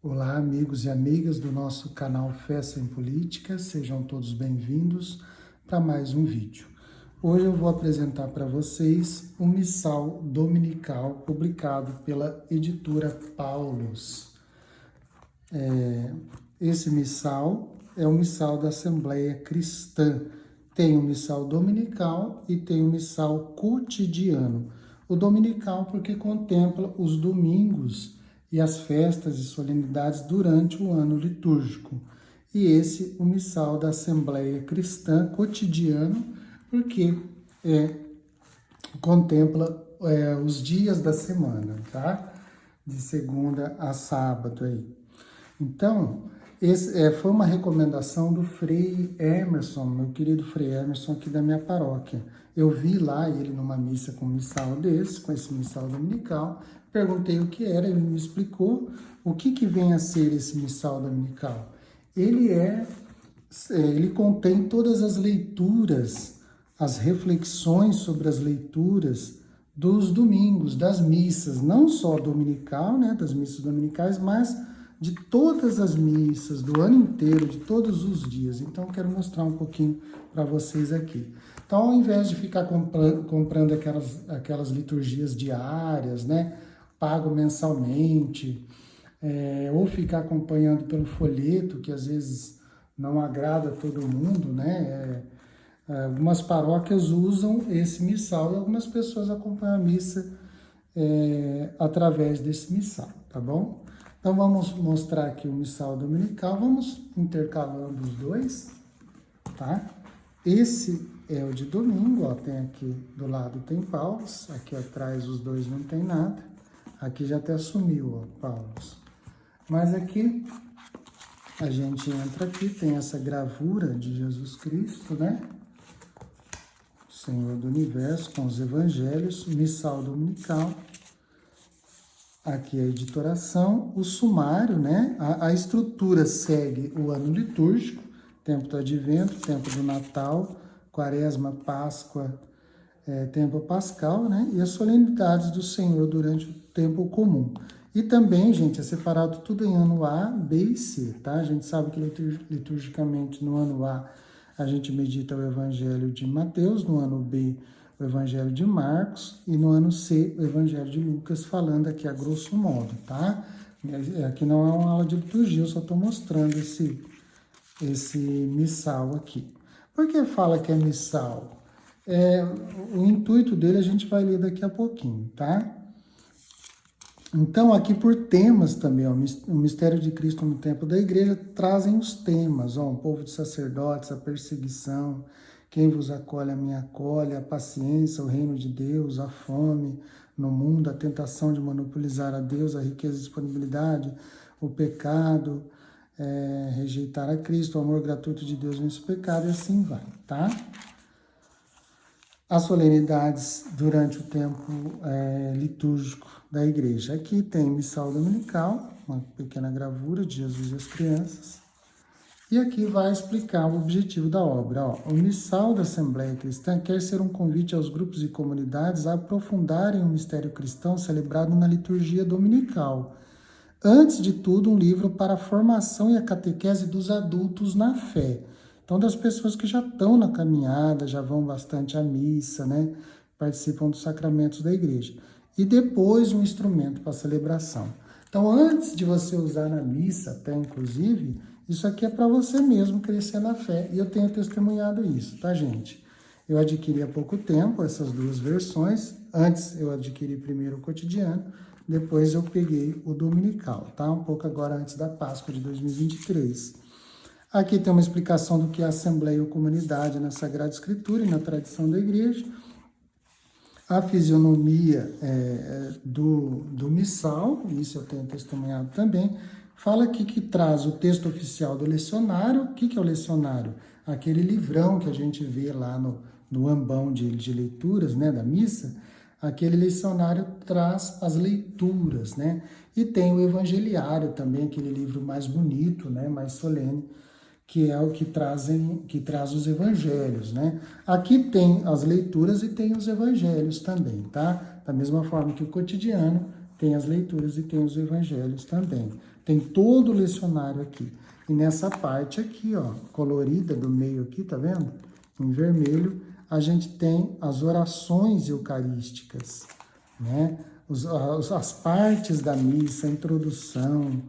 Olá, amigos e amigas do nosso canal Fé Sem Política, sejam todos bem-vindos para mais um vídeo. Hoje eu vou apresentar para vocês um missal dominical publicado pela editora Paulus. Esse missal é o missal da Assembleia Cristã. Tem o missal dominical e tem o missal cotidiano. O dominical porque contempla os domingos e as festas e solenidades durante o ano litúrgico. E esse, o missal da Assembleia Cristã cotidiano, porque contempla os dias da semana, tá? De segunda a sábado aí. Então, foi uma recomendação do Frei Emerson, meu querido Frei Emerson aqui da minha paróquia. Eu vi lá ele numa missa com um missal desse, com esse missal dominical, perguntei o que era, ele me explicou o que vem a ser esse missal dominical. Ele contém todas as leituras, as reflexões sobre as leituras dos domingos, das missas, não só dominical, né, das missas dominicais, mas de todas as missas, do ano inteiro, de todos os dias. Então, eu quero mostrar um pouquinho para vocês aqui. Então, ao invés de ficar comprando aquelas liturgias diárias, né, pago mensalmente, ou ficar acompanhando pelo folheto, que às vezes não agrada a todo mundo, né, algumas paróquias usam esse missal e algumas pessoas acompanham a missa através desse missal, tá bom? Então, vamos mostrar aqui o missal dominical, vamos intercalando os dois, tá? Esse é o de domingo, ó, tem aqui do lado tem Paulus, aqui atrás os dois não tem nada, aqui já até sumiu, ó, Paulus. Mas aqui, a gente entra aqui, tem essa gravura de Jesus Cristo, né? Senhor do Universo, com os Evangelhos, missal dominical. Aqui a editoração, o sumário, né? A estrutura segue o ano litúrgico, tempo do Advento, tempo do Natal, Quaresma, Páscoa, tempo pascal, né? E as solenidades do Senhor durante o tempo comum. E também, gente, é separado tudo em ano A, B e C, tá? A gente sabe que liturgicamente no ano A a gente medita o Evangelho de Mateus, no ano B o Evangelho de Marcos e no ano C o Evangelho de Lucas, falando aqui a grosso modo, tá? Aqui não é uma aula de liturgia, eu só estou mostrando esse missal aqui. Por que fala que é missal? O intuito dele a gente vai ler daqui a pouquinho, tá? Então, aqui por temas também, ó, o mistério de Cristo no tempo da igreja trazem os temas, ó, o povo de sacerdotes, a perseguição, quem vos acolhe, a mim acolhe, a paciência, o reino de Deus, a fome no mundo, a tentação de monopolizar a Deus, a riqueza e disponibilidade, o pecado, rejeitar a Cristo, o amor gratuito de Deus nesse pecado, e assim vai, tá? As solenidades durante o tempo litúrgico da igreja. Aqui tem missal dominical, uma pequena gravura de Jesus e as crianças. E aqui vai explicar o objetivo da obra. Ó, o missal da Assembleia Cristã quer ser um convite aos grupos e comunidades a aprofundarem o mistério cristão celebrado na liturgia dominical. Antes de tudo, um livro para a formação e a catequese dos adultos na fé. Então, das pessoas que já estão na caminhada, já vão bastante à missa, né? Participam dos sacramentos da igreja. E depois um instrumento para a celebração. Então, antes de você usar na missa, até inclusive, isso aqui é para você mesmo crescer na fé. E eu tenho testemunhado isso, tá, gente? Eu adquiri há pouco tempo essas duas versões. Antes eu adquiri primeiro o cotidiano, depois eu peguei o dominical, tá? Um pouco agora antes da Páscoa de 2023. Aqui tem uma explicação do que é a Assembleia ou Comunidade na Sagrada Escritura e na tradição da igreja. A fisionomia do missal, isso eu tenho testemunhado também, fala aqui que traz o texto oficial do lecionário. O que é o lecionário? Aquele livrão que a gente vê lá no ambão de leituras, né, da missa. Aquele lecionário traz as leituras, né? E tem o evangeliário também, aquele livro mais bonito, né, mais solene, que é o que traz os evangelhos, né? Aqui tem as leituras e tem os evangelhos também, tá? Da mesma forma que o cotidiano tem as leituras e tem os evangelhos também. Tem todo o lecionário aqui. E nessa parte aqui, ó, colorida do meio aqui, tá vendo? Em vermelho, a gente tem as orações eucarísticas, né? As partes da missa, a introdução,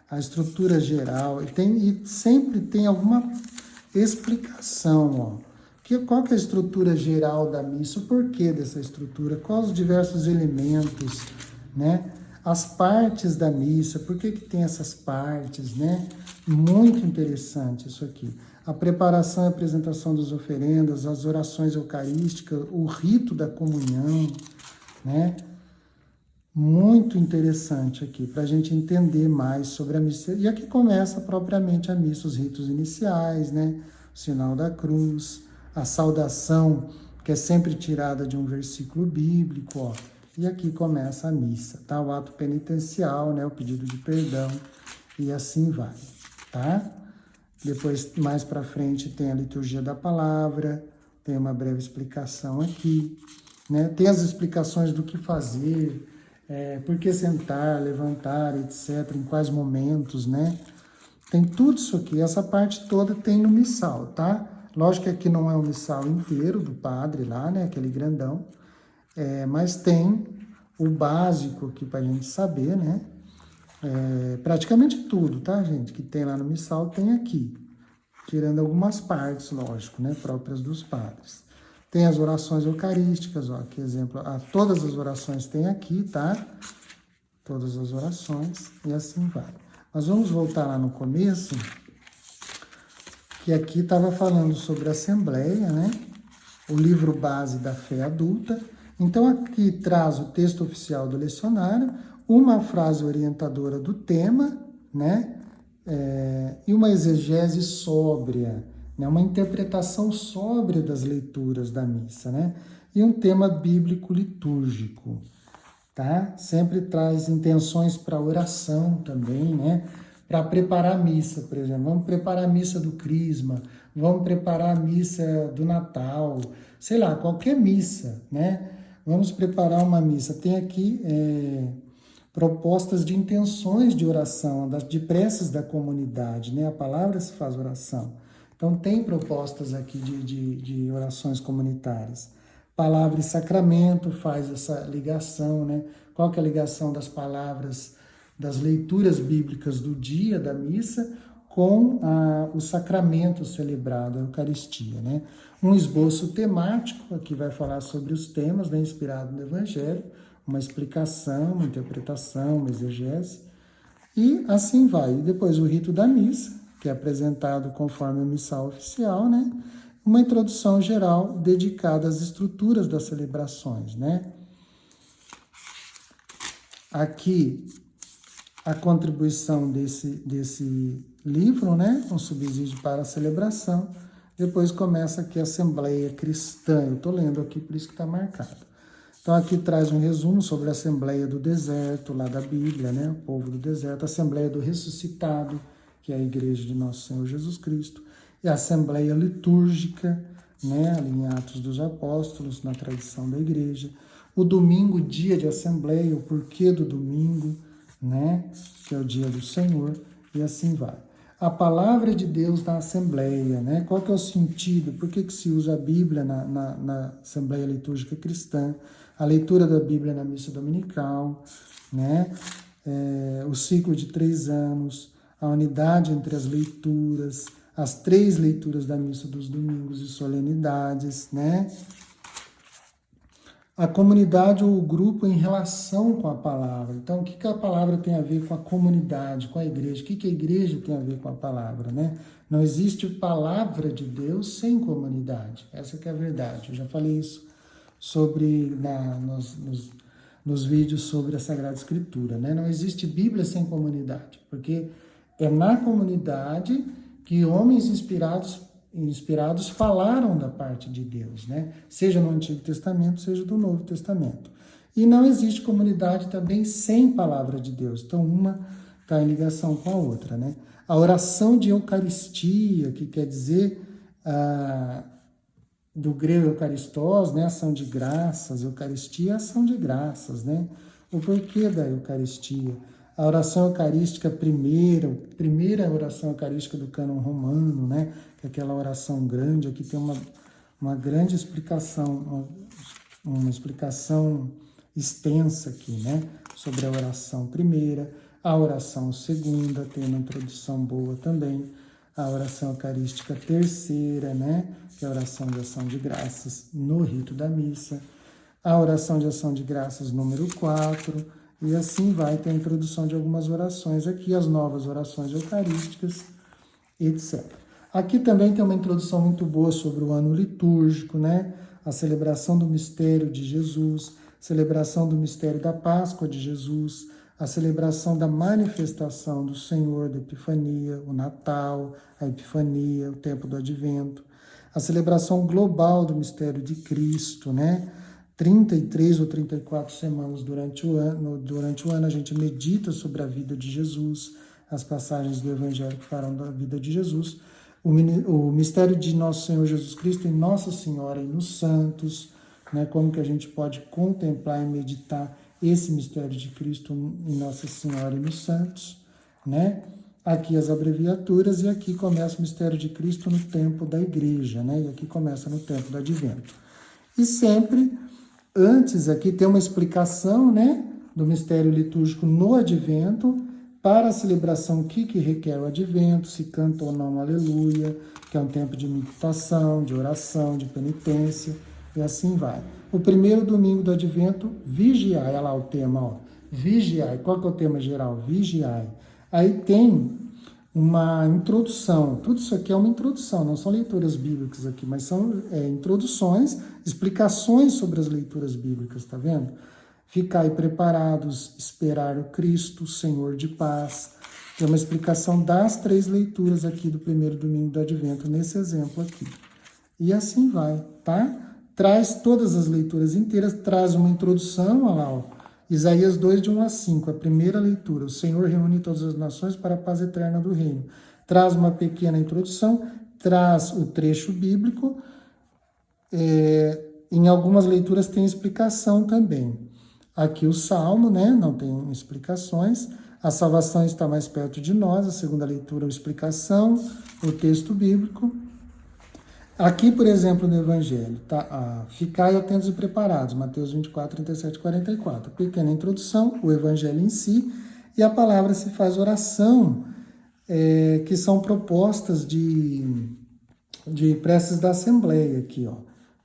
a estrutura geral, e sempre tem alguma explicação, ó. Qual que é a estrutura geral da missa? O porquê dessa estrutura? Quais os diversos elementos, né? As partes da missa, por que tem essas partes, né? Muito interessante isso aqui. A preparação e apresentação das oferendas, as orações eucarísticas, o rito da comunhão, né? Muito interessante aqui, para a gente entender mais sobre a missa. E aqui começa propriamente a missa, os ritos iniciais, né? O sinal da cruz, a saudação, que é sempre tirada de um versículo bíblico, ó. E aqui começa a missa, tá? O ato penitencial, né? O pedido de perdão, e assim vai, tá? Depois, mais para frente, tem a liturgia da palavra, tem uma breve explicação aqui, né? Tem as explicações do que fazer, por que sentar, levantar, etc., em quais momentos, né? Tem tudo isso aqui, essa parte toda tem no missal, tá? Lógico que aqui não é o missal inteiro do padre lá, né? Aquele grandão, mas tem o básico aqui para a gente saber, né? Praticamente tudo, tá, gente? Que tem lá no missal tem aqui, tirando algumas partes, lógico, né? Próprias dos padres. Tem as orações eucarísticas, ó, que exemplo, todas as orações tem aqui, tá? Todas as orações, e assim vai. Mas vamos voltar lá no começo, que aqui estava falando sobre a Assembleia, né? O livro base da fé adulta. Então, aqui traz o texto oficial do lecionário, uma frase orientadora do tema, né? E uma exegese sóbria, né? Uma interpretação sóbria das leituras da missa, né? E um tema bíblico litúrgico, tá? Sempre traz intenções para oração também, né? Para preparar a missa, por exemplo. Vamos preparar a missa do Crisma, vamos preparar a missa do Natal, sei lá, qualquer missa, né? Vamos preparar uma missa. Tem aqui propostas de intenções de oração, de preces da comunidade, né? A palavra se faz oração. Então, tem propostas aqui de orações comunitárias. Palavra e sacramento faz essa ligação, né? Qual que é a ligação das palavras, das leituras bíblicas do dia da missa com o sacramento celebrado, a Eucaristia, né? Um esboço temático, aqui vai falar sobre os temas, né, inspirado no Evangelho, uma explicação, uma interpretação, uma exegese, e assim vai. E depois o rito da missa, que é apresentado conforme o missal oficial, né? Uma introdução geral dedicada às estruturas das celebrações, né? Aqui a contribuição desse livro, né? Um subsídio para a celebração. Depois começa aqui a Assembleia Cristã. Eu estou lendo aqui, por isso que está marcado. Então aqui traz um resumo sobre a Assembleia do Deserto, lá da Bíblia, né? O povo do deserto. A Assembleia do Ressuscitado, que é a Igreja de Nosso Senhor Jesus Cristo. E a Assembleia Litúrgica, né? Ali em Atos dos Apóstolos, na tradição da Igreja. O domingo, dia de Assembleia, o porquê do domingo, né? Que é o dia do Senhor, e assim vai. A palavra de Deus na Assembleia, né? Qual que é o sentido? Por que se usa a Bíblia na Assembleia Litúrgica Cristã? A leitura da Bíblia na missa dominical, né? O ciclo de 3 anos, a unidade entre as leituras, as 3 leituras da missa dos domingos e solenidades, né? A comunidade ou o grupo em relação com a palavra. Então, o que a palavra tem a ver com a comunidade, com a igreja? O que a igreja tem a ver com a palavra, né? Não existe palavra de Deus sem comunidade. Essa que é a verdade. Eu já falei isso nos vídeos sobre a Sagrada Escritura, né? Não existe Bíblia sem comunidade, porque é na comunidade que homens inspirados falaram da parte de Deus, né? Seja no Antigo Testamento, seja do Novo Testamento. E não existe comunidade também sem palavra de Deus. Então, uma está em ligação com a outra, né? A oração de Eucaristia, que quer dizer do grego Eucaristós, né? Ação de graças, Eucaristia é ação de graças, né? o porquê da Eucaristia. A oração eucarística primeira oração eucarística do cânon romano, né? Que é aquela oração grande, aqui tem uma grande explicação, uma explicação extensa aqui, né? Sobre a oração primeira, a oração segunda, tem uma introdução boa também, a oração eucarística terceira, né? Que é a oração de ação de graças no rito da missa, a oração de ação de graças número 4, e assim vai ter a introdução de algumas orações aqui, as novas orações eucarísticas, etc. Aqui também tem uma introdução muito boa sobre o ano litúrgico, né? A celebração do mistério de Jesus, celebração do mistério da Páscoa de Jesus, a celebração da manifestação do Senhor, da Epifania, o Natal, a Epifania, o tempo do Advento, a celebração global do mistério de Cristo, né? 33 ou 34 semanas durante o ano a gente medita sobre a vida de Jesus, as passagens do Evangelho que falam da vida de Jesus, o mistério de Nosso Senhor Jesus Cristo em Nossa Senhora e nos santos, né, como que a gente pode contemplar e meditar esse mistério de Cristo em Nossa Senhora e nos santos, né? Aqui as abreviaturas, e aqui começa o mistério de Cristo no tempo da igreja, né? E aqui começa no tempo do Advento. E sempre antes aqui tem uma explicação, né, do mistério litúrgico no Advento, para a celebração que requer o Advento, se canta ou não Aleluia, que é um tempo de meditação, de oração, de penitência, e assim vai. O primeiro domingo do Advento, vigiai, olha lá o tema, ó, vigiai. Qual que é o tema geral? Vigiai. Aí tem uma introdução, tudo isso aqui é uma introdução, não são leituras bíblicas aqui, mas são introduções, explicações sobre as leituras bíblicas, tá vendo? Ficai preparados, esperar o Cristo, Senhor de paz. Tem uma explicação das 3 leituras aqui do primeiro domingo do Advento, nesse exemplo aqui. E assim vai, tá? Traz todas as leituras inteiras, traz uma introdução, olha lá, ó, Isaías 2, de 1 a 5, a primeira leitura. O Senhor reúne todas as nações para a paz eterna do reino. Traz uma pequena introdução, traz o trecho bíblico. Em algumas leituras tem explicação também. Aqui o Salmo, né? Não tem explicações. A salvação está mais perto de nós. A segunda leitura, a explicação, o texto bíblico. Aqui, por exemplo, no Evangelho, tá? Ficai atentos e preparados, Mateus 24, 37 e 44. Pequena introdução, o Evangelho em si, e a palavra se faz oração, que são propostas de preces da Assembleia aqui, ó.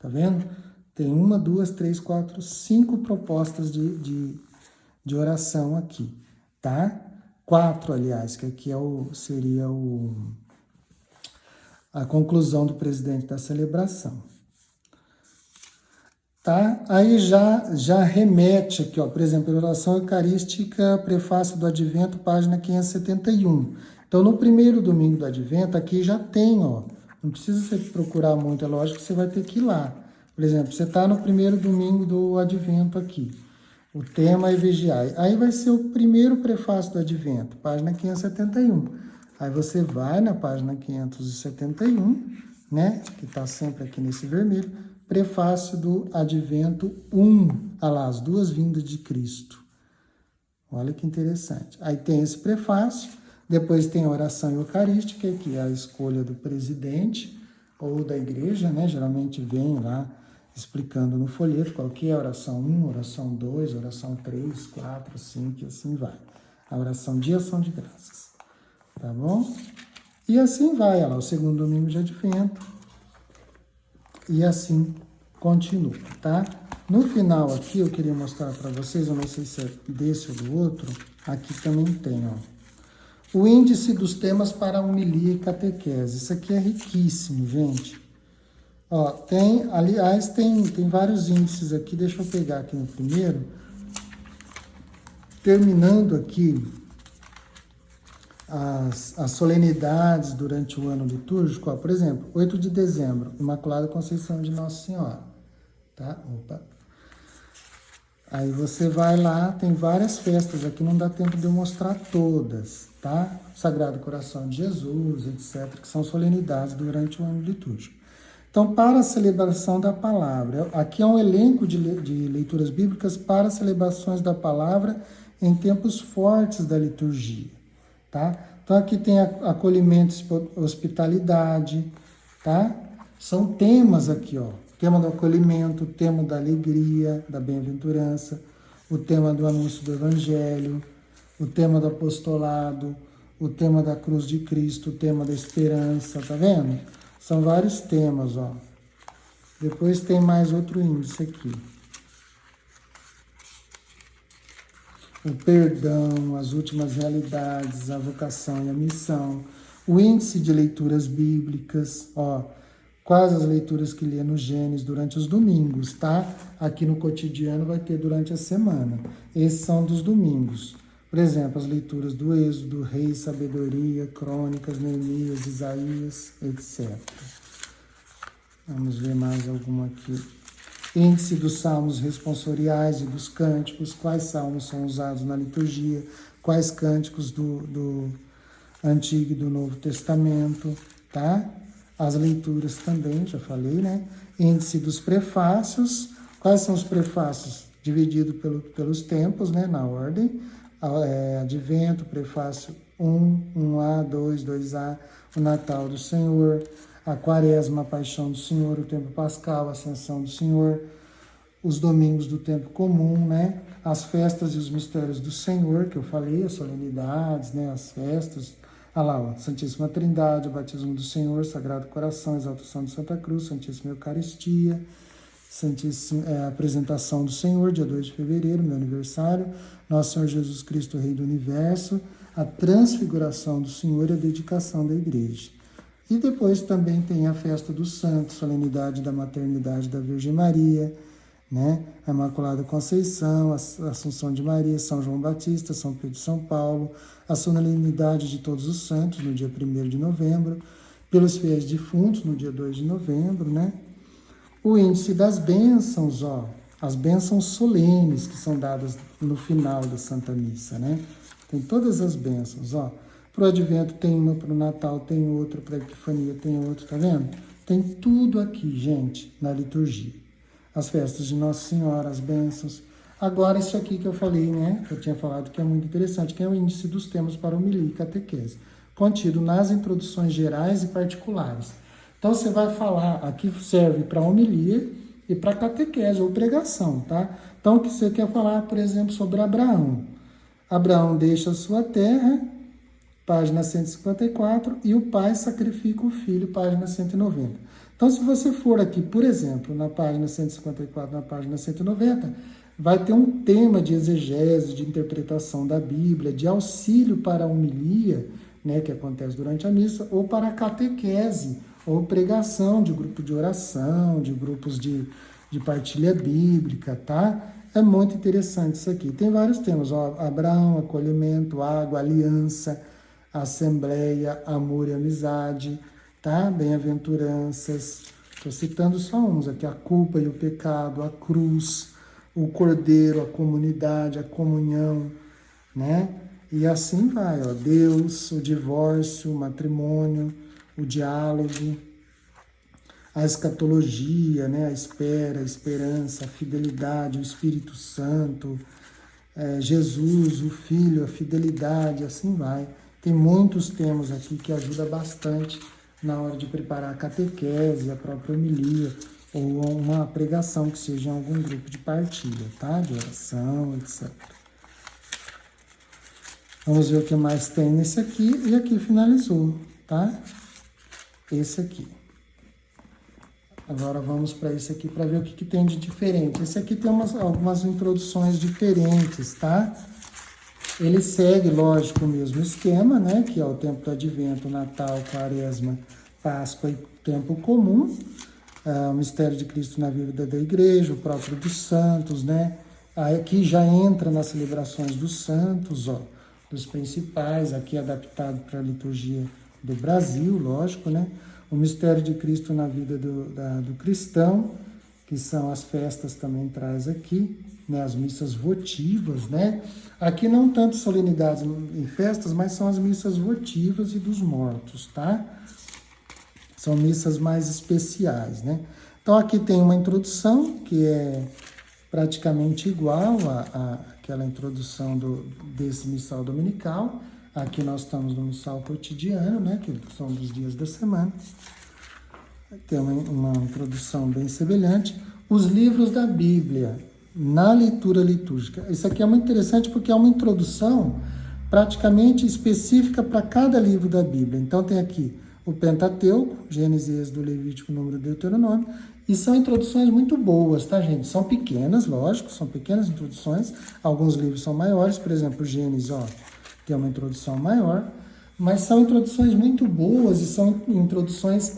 Tá vendo? Tem 1, 2, 3, 4, 5 propostas de oração aqui, tá? 4, aliás, que aqui seria a conclusão do presidente da celebração. Tá? Aí já remete aqui, ó, por exemplo, a oração eucarística, prefácio do Advento, página 571. Então, no primeiro domingo do Advento, aqui já tem, ó, não precisa você procurar muito, é lógico que você vai ter que ir lá. Por exemplo, você está no primeiro domingo do Advento aqui, o tema é vigiar. Aí vai ser o primeiro prefácio do Advento, página 571. Aí você vai na página 571, né, que está sempre aqui nesse vermelho, prefácio do Advento 1, olha lá, as 2 vindas de Cristo. Olha que interessante. Aí tem esse prefácio, depois tem a oração eucarística, que é a escolha do presidente ou da igreja, né, geralmente vem lá explicando no folheto qual que é a oração 1, oração 2, oração 3, 4, 5 e assim vai. A oração de ação de graças. Tá bom? E assim vai, olha lá, o segundo domingo de Advento. E assim continua, tá? No final aqui, eu queria mostrar para vocês, eu não sei se é desse ou do outro, aqui também tem, ó. O índice dos temas para homilia e catequese. Isso aqui é riquíssimo, gente. Ó, aliás, tem vários índices aqui, deixa eu pegar aqui no primeiro. Terminando aqui as solenidades durante o ano litúrgico, ó, por exemplo, 8 de dezembro, Imaculada Conceição de Nossa Senhora, tá? Opa. Aí você vai lá, tem várias festas, aqui não dá tempo de eu mostrar todas, tá? Sagrado Coração de Jesus, etc., que são solenidades durante o ano litúrgico. Então, para a celebração da palavra, aqui é um elenco de leituras bíblicas para celebrações da palavra em tempos fortes da liturgia, tá? Então, aqui tem acolhimento e hospitalidade, tá? São temas aqui, ó. Tema do acolhimento, o tema da alegria, da bem-aventurança, o tema do anúncio do evangelho, o tema do apostolado, o tema da cruz de Cristo, o tema da esperança, tá vendo? São vários temas, ó. Depois tem mais outro índice aqui. O perdão, as últimas realidades, a vocação e a missão. O índice de leituras bíblicas, ó. Quais as leituras que lê no Gênesis durante os domingos, tá? Aqui no cotidiano vai ter durante a semana. Esses são dos domingos. Por exemplo, as leituras do Êxodo, Reis, Sabedoria, Crônicas, Neemias, Isaías, etc. Vamos ver mais alguma aqui. Índice dos salmos responsoriais e dos cânticos. Quais salmos são usados na liturgia? Quais cânticos do Antigo e do Novo Testamento, tá? As leituras também, já falei, né? Índice dos prefácios. Quais são os prefácios? Dividido pelos tempos, né? Na ordem. Advento, prefácio 1, 1A, 2, 2A, o Natal do Senhor, a Quaresma, a Paixão do Senhor, o Tempo Pascal, a Ascensão do Senhor, os domingos do tempo comum, né? As festas e os mistérios do Senhor, que eu falei, as solenidades, né? As festas, olha lá, ó, Santíssima Trindade, o Batismo do Senhor, Sagrado Coração, Exaltação de Santa Cruz, Santíssima Eucaristia, Santíssima Apresentação do Senhor, dia 2 de fevereiro, meu aniversário, Nosso Senhor Jesus Cristo, Rei do Universo, a Transfiguração do Senhor e a dedicação da Igreja. E depois também tem a Festa dos Santos, Solenidade da Maternidade da Virgem Maria, né? A Imaculada Conceição, a Assunção de Maria, São João Batista, São Pedro e São Paulo, a Solenidade de Todos os Santos, no dia 1º de novembro, pelos fiéis defuntos, no dia 2 de novembro, né? O índice das bênçãos, ó, as bênçãos solenes que são dadas no final da Santa Missa, né? Tem todas as bênçãos, ó. Para o Advento tem uma, para o Natal tem outra, para a Epifania tem outra, tá vendo? Tem tudo aqui, gente, na liturgia. As festas de Nossa Senhora, as bênçãos. Agora, isso aqui que eu falei, né? Que eu tinha falado que é muito interessante, que é o índice dos temas para homilia e catequese, contido nas introduções gerais e particulares. Então, você vai falar, aqui serve para homilia e para catequese ou pregação, tá? Então, o que você quer falar, por exemplo, sobre Abraão. Abraão deixa a sua terra, página 154, e o pai sacrifica o filho, página 190. Então, se você for aqui, por exemplo, na página 154, na página 190, vai ter um tema de exegese, de interpretação da Bíblia, de auxílio para a homilia, né, que acontece durante a missa, ou para a catequese, ou pregação de grupo de oração, de grupos de partilha bíblica, tá? É muito interessante isso aqui. Tem vários temas, ó, Abraão, acolhimento, água, aliança, assembleia, amor e amizade, tá? Bem-aventuranças. Estou citando só uns aqui, a culpa e o pecado, a cruz, o cordeiro, a comunidade, a comunhão, né? E assim vai, ó, Deus, o divórcio, o matrimônio, o diálogo, a escatologia, né? A espera, a esperança, a fidelidade, o Espírito Santo, Jesus, o Filho, a fidelidade, assim vai. Tem muitos temas aqui que ajudam bastante na hora de preparar a catequese, a própria homilia, ou uma pregação que seja em algum grupo de partilha, tá? De oração, etc. Vamos ver o que mais tem nesse aqui, e aqui finalizou, tá? Esse aqui. Agora vamos para esse aqui para ver o que tem de diferente. Esse aqui tem algumas introduções diferentes, tá? Ele segue, lógico, o mesmo esquema, né? Que é o tempo do Advento, Natal, Quaresma, Páscoa e tempo comum. O mistério de Cristo na vida da igreja, o próprio dos santos, né? Aqui já entra nas celebrações dos santos, ó, dos principais, aqui adaptado para a liturgia do Brasil, lógico, né? O mistério de Cristo na vida do cristão, que são as festas também traz aqui, né? As missas votivas, né? Aqui não tanto solenidades e festas, mas são as missas votivas e dos mortos, tá? São missas mais especiais, né? Então aqui tem uma introdução que é praticamente igual àquela introdução desse missal dominical. Aqui nós estamos no missal cotidiano, né? Que são dos dias da semana. Tem uma introdução bem semelhante. Os livros da Bíblia na leitura litúrgica. Isso aqui é muito interessante porque é uma introdução praticamente específica para cada livro da Bíblia. Então tem aqui o Pentateuco, Gênesis, Êxodo, Levítico, Número, Deuteronômio, e são introduções muito boas, tá, gente? São pequenas, lógico, são pequenas introduções. Alguns livros são maiores, por exemplo, Gênesis, ó, tem uma introdução maior, mas são introduções muito boas e são introduções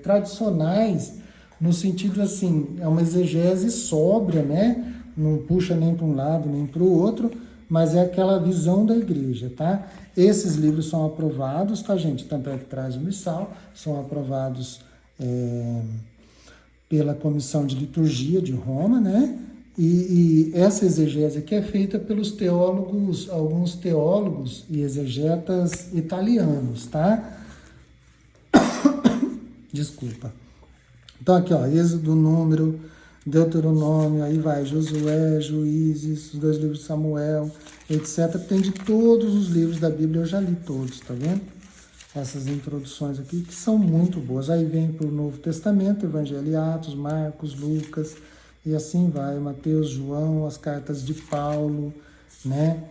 tradicionais, no sentido assim, é uma exegese sóbria, né? Não puxa nem para um lado nem para o outro, mas é aquela visão da igreja, tá? Esses livros são aprovados, tá, gente? Tanto é que traz o missal, são aprovados pela Comissão de Liturgia de Roma, né? E essa exegese aqui é feita pelos teólogos, alguns teólogos e exegetas italianos, tá? Desculpa. Então aqui, ó, Êxodo, Número, Deuteronômio, aí vai Josué, Juízes, os 2 livros de Samuel, etc. Tem de todos os livros da Bíblia, eu já li todos, tá vendo? Essas introduções aqui que são muito boas. Aí vem para o Novo Testamento, Evangelho, Atos, Marcos, Lucas, e assim vai, Mateus, João, as cartas de Paulo, né?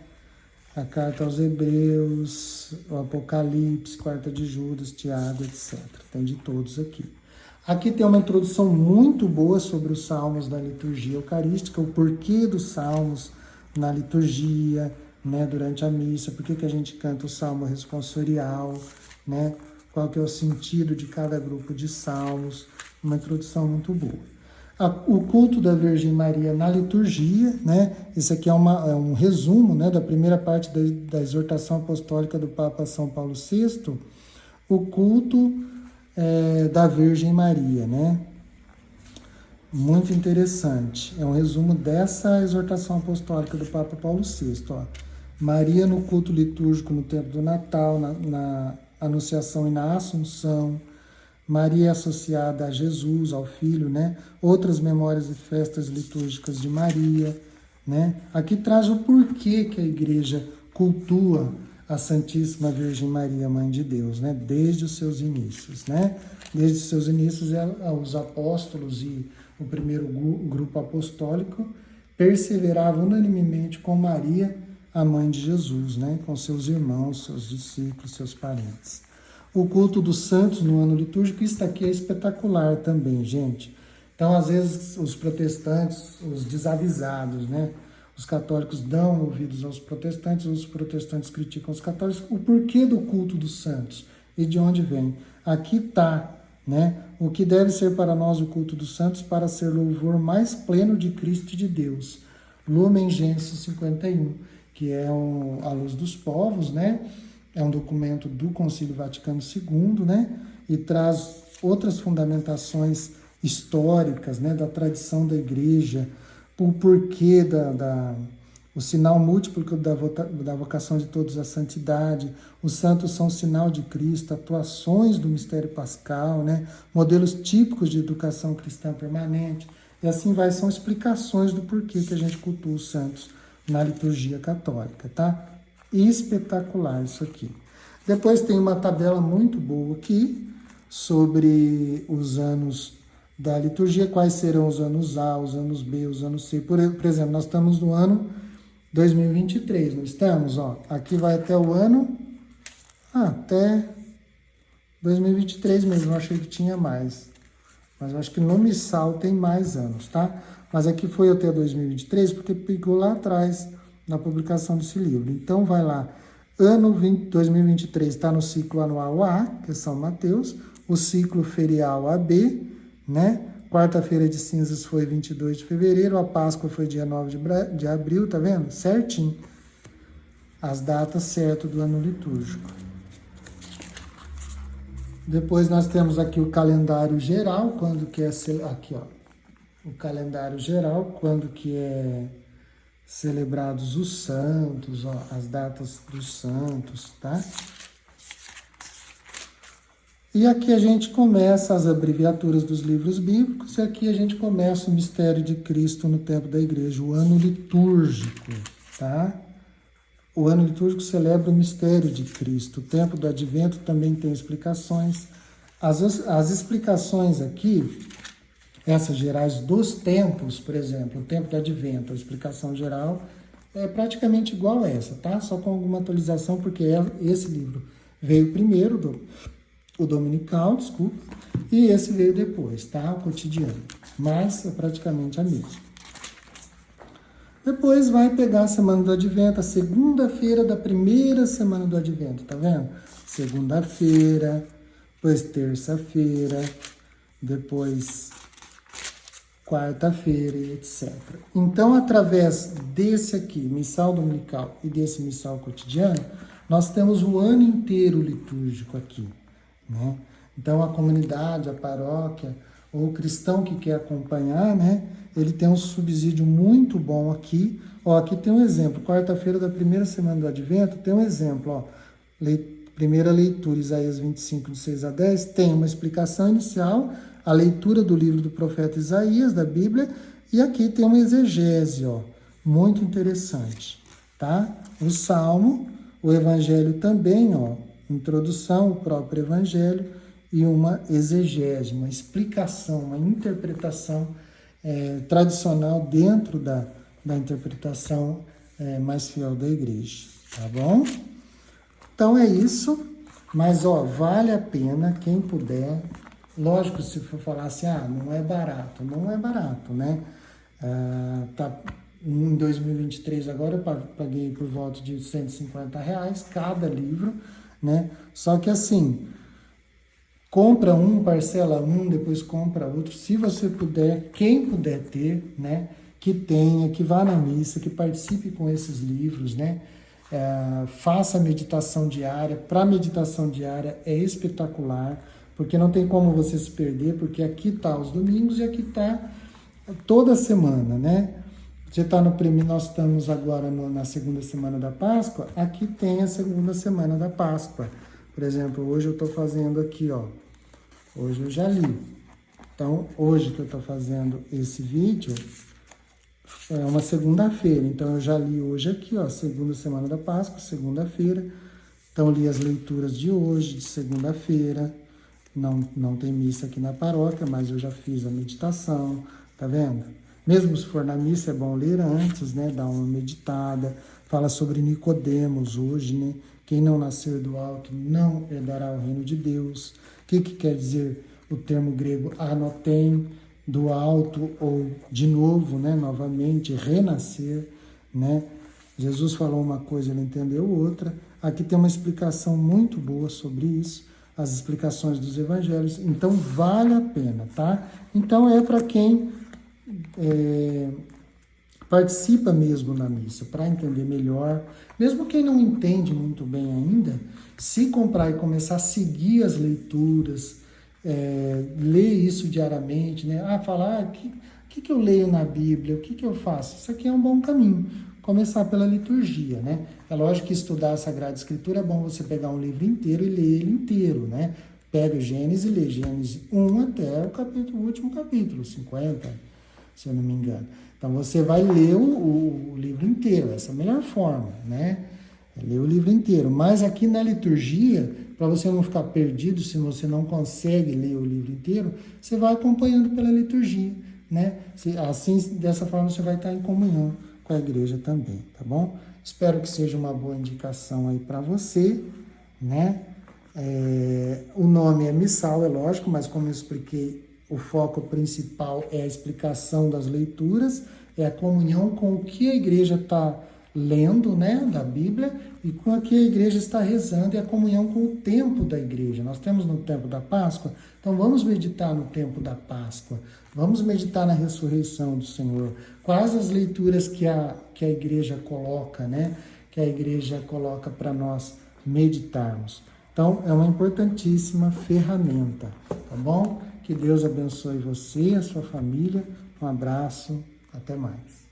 A carta aos Hebreus, o Apocalipse, carta de Judas, Tiago, etc. Tem de todos aqui. Aqui tem uma introdução muito boa sobre os salmos da liturgia eucarística, o porquê dos salmos na liturgia, né, durante a missa, por que a gente canta o salmo responsorial, né, qual que é o sentido de cada grupo de salmos, uma introdução muito boa. O culto da Virgem Maria na liturgia, né, esse aqui é um resumo, né, da primeira parte da exortação apostólica do Papa São Paulo VI, o culto da Virgem Maria, né? Muito interessante. É um resumo dessa exortação apostólica do Papa Paulo VI. Ó. Maria no culto litúrgico no tempo do Natal, na Anunciação e na Assunção. Maria associada a Jesus, ao Filho, né? Outras memórias e festas litúrgicas de Maria, né? Aqui traz o porquê que a Igreja cultua a Santíssima Virgem Maria, Mãe de Deus, né? Desde os seus inícios, né? Desde os seus inícios, os apóstolos e o primeiro grupo apostólico perseveravam unanimemente com Maria, a Mãe de Jesus, né? Com seus irmãos, seus discípulos, seus parentes. O culto dos santos no ano litúrgico, isso aqui é espetacular também, gente. Então, às vezes, os protestantes, os desavisados, né? Os católicos dão ouvidos aos protestantes, os protestantes criticam os católicos. O porquê do culto dos santos e de onde vem? Aqui está, né? O que deve ser para nós o culto dos santos para ser louvor mais pleno de Cristo e de Deus. Lumen Gentium 51, que é a luz dos povos, né? É um documento do Concílio Vaticano II, né? E traz outras fundamentações históricas, né? Da tradição da Igreja, o porquê o sinal múltiplo da vocação de todos à santidade. Os santos são sinal de Cristo, atuações do mistério pascal, né? Modelos típicos de educação cristã permanente. E assim vai, são explicações do porquê que a gente cultua os santos na liturgia católica, tá? Espetacular isso aqui. Depois tem uma tabela muito boa aqui sobre os anos da liturgia, quais serão os anos A, os anos B, os anos C. Por exemplo, nós estamos no ano 2023, não estamos? Ó, aqui vai até o ano... até 2023 mesmo, eu achei que tinha mais. Mas eu acho que no missal tem mais anos, tá? Mas aqui foi até 2023, porque pegou lá atrás na publicação desse livro. Então, vai lá. Ano 2023 está no ciclo anual A, que é São Mateus, o ciclo ferial AB, né? Quarta-feira de cinzas foi 22 de fevereiro, a Páscoa foi dia 9 de abril, tá vendo? Certinho. As datas certas do ano litúrgico. Depois nós temos aqui o calendário geral, quando que é... Aqui, ó. O calendário geral, quando que é celebrados os santos, ó, as datas dos santos, tá? E aqui a gente começa as abreviaturas dos livros bíblicos, e aqui a gente começa o mistério de Cristo no tempo da igreja, o ano litúrgico, tá? O ano litúrgico celebra o mistério de Cristo. O tempo do advento também tem explicações. As explicações aqui, essas gerais dos tempos, por exemplo, o tempo do advento, a explicação geral é praticamente igual a essa, tá? Só com alguma atualização, porque esse livro veio primeiro, o dominical, desculpa, e esse veio depois, tá? O cotidiano. Mas é praticamente a mesma. Depois vai pegar a semana do advento, a segunda-feira da primeira semana do advento, tá vendo? Segunda-feira, depois terça-feira, depois quarta-feira e etc. Então, através desse aqui, missal dominical, e desse missal cotidiano, nós temos o ano inteiro litúrgico aqui, né? Então, a comunidade, a paróquia, ou o cristão que quer acompanhar, né? Ele tem um subsídio muito bom aqui. Ó, aqui tem um exemplo. Quarta-feira da primeira semana do Advento, tem um exemplo, ó. Primeira leitura, Isaías 25, de 6 a 10, tem uma explicação inicial, a leitura do livro do profeta Isaías, da Bíblia, e aqui tem uma exegese, ó, muito interessante, tá? O Salmo, o Evangelho também, ó, introdução, o próprio Evangelho, e uma exegese, uma explicação, uma interpretação tradicional dentro da interpretação mais fiel da igreja, tá bom? Então é isso, mas ó, vale a pena, quem puder. Lógico, se for falar assim, não é barato, né? Tá, em 2023 agora eu paguei por volta de R$150 cada livro, né? Só que assim, compra um, parcela um, depois compra outro. Se você puder, quem puder ter, né? Que tenha, que vá na missa, que participe com esses livros, né? Faça a meditação diária. Para meditação diária é espetacular, porque não tem como você se perder, porque aqui está os domingos e aqui está toda semana, né? Você está no primeiro, nós estamos agora na segunda semana da Páscoa, aqui tem a segunda semana da Páscoa. Por exemplo, hoje eu estou fazendo aqui, ó. Hoje eu já li. Então, hoje que eu estou fazendo esse vídeo, é uma segunda-feira. Então, eu já li hoje aqui, ó, segunda semana da Páscoa, segunda-feira. Então, li as leituras de hoje, de segunda-feira. Não tem missa aqui na paróquia, mas eu já fiz a meditação, tá vendo? Mesmo se for na missa, é bom ler antes, né? Dar uma meditada. Fala sobre Nicodemos hoje, né? Quem não nascer do alto não herdará o reino de Deus. O que quer dizer o termo grego anotem, do alto ou de novo, né? Novamente, renascer, né? Jesus falou uma coisa, ele entendeu outra. Aqui tem uma explicação muito boa sobre isso, as explicações dos evangelhos. Então, vale a pena, tá? Então, é para quem participa mesmo na missa, para entender melhor. Mesmo quem não entende muito bem ainda, se comprar e começar a seguir as leituras, ler isso diariamente, né? Falar, o que eu leio na Bíblia, o que eu faço? Isso aqui é um bom caminho. Começar pela liturgia, né? É lógico que estudar a Sagrada Escritura é bom você pegar um livro inteiro e ler ele inteiro, né? Pega o Gênesis e lê Gênesis 1 até o último capítulo, 50, se eu não me engano. Então, você vai ler o livro inteiro, essa é a melhor forma, né? Ler o livro inteiro. Mas aqui na liturgia, para você não ficar perdido, se você não consegue ler o livro inteiro, você vai acompanhando pela liturgia, né? Assim, dessa forma, você vai estar em comunhão com a igreja também, tá bom? Espero que seja uma boa indicação aí para você, né? O nome é missal, é lógico, mas como eu expliquei, o foco principal é a explicação das leituras, é a comunhão com o que a igreja está lendo, né, da Bíblia, e com o que a igreja está rezando, e a comunhão com o tempo da igreja. Nós temos no tempo da Páscoa, então vamos meditar no tempo da Páscoa, vamos meditar na ressurreição do Senhor. Quais as leituras que a igreja coloca, né, que a igreja coloca para nós meditarmos. Então, é uma importantíssima ferramenta, tá bom? Que Deus abençoe você e a sua família. Um abraço, até mais.